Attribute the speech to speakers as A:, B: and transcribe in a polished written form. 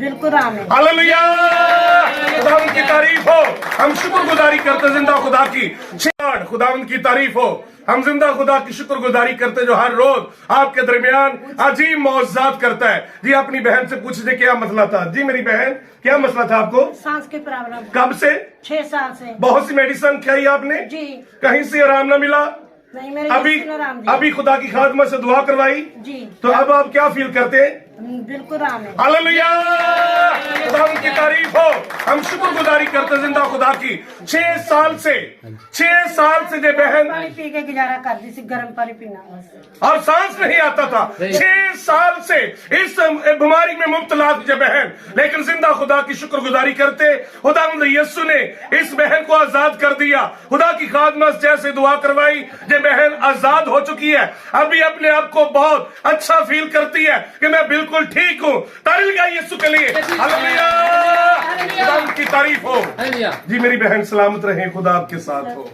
A: बिल्कुल आमीन।
B: हालेलुया, खुदावंद की तारीफ हो। हम शुक्रगुजारी करते जिंदा खुदा की। खुदावंद की तारीफ हो। हम जिंदा खुदा की शुक्रगुजारी करते जो हर रोज आपके दरमियान अजीब मौजूद करता है। जी अपनी बहन से पूछिए क्या मसला था। जी मेरी बहन, क्या मसला था आपको?
A: सांस की प्रॉब्लम।
B: कब से?
A: 6 साल से।
B: बहुत सी मेडिसिन खाई आपने?
A: जी।
B: कहीं से आराम ना मिला?
A: नहीं, मेरे
B: अभी खुदा की खादमा से दुआ करवाई
A: जी।
B: तो अब आप क्या फील करते हैं?
A: बिल्कुल आमीन।
B: हालेलुया, खुदावंद की तारीफ हो। हम शुक्रगुजारी करते जिंदा खुदा की। 6 साल से जे बहन
A: पानी पी के गुजारा कर दी, गर्म पानी पीना बस।
B: और सांस नहीं आता था। 6 साल से इस बीमारी में मुब्तला थी जो बहन, लेकिन जिंदा खुदा की शुक्रगुजारी करते खुदावंद यीशु ने इस बहन को आजाद कर दिया। खुदा की खादमा से जैसे दुआ करवाई, ये बहन आजाद हो चुकी है। अभी अपने आप को बहुत अच्छा फील करती है कि मैं बिल्कुल ठीक हूँ। तारीफ लगा यीशु के लिए। हालेलुया, खुदा की तारीफ हो। जी मेरी बहन सलामत रहे, खुदा आपके साथ हो।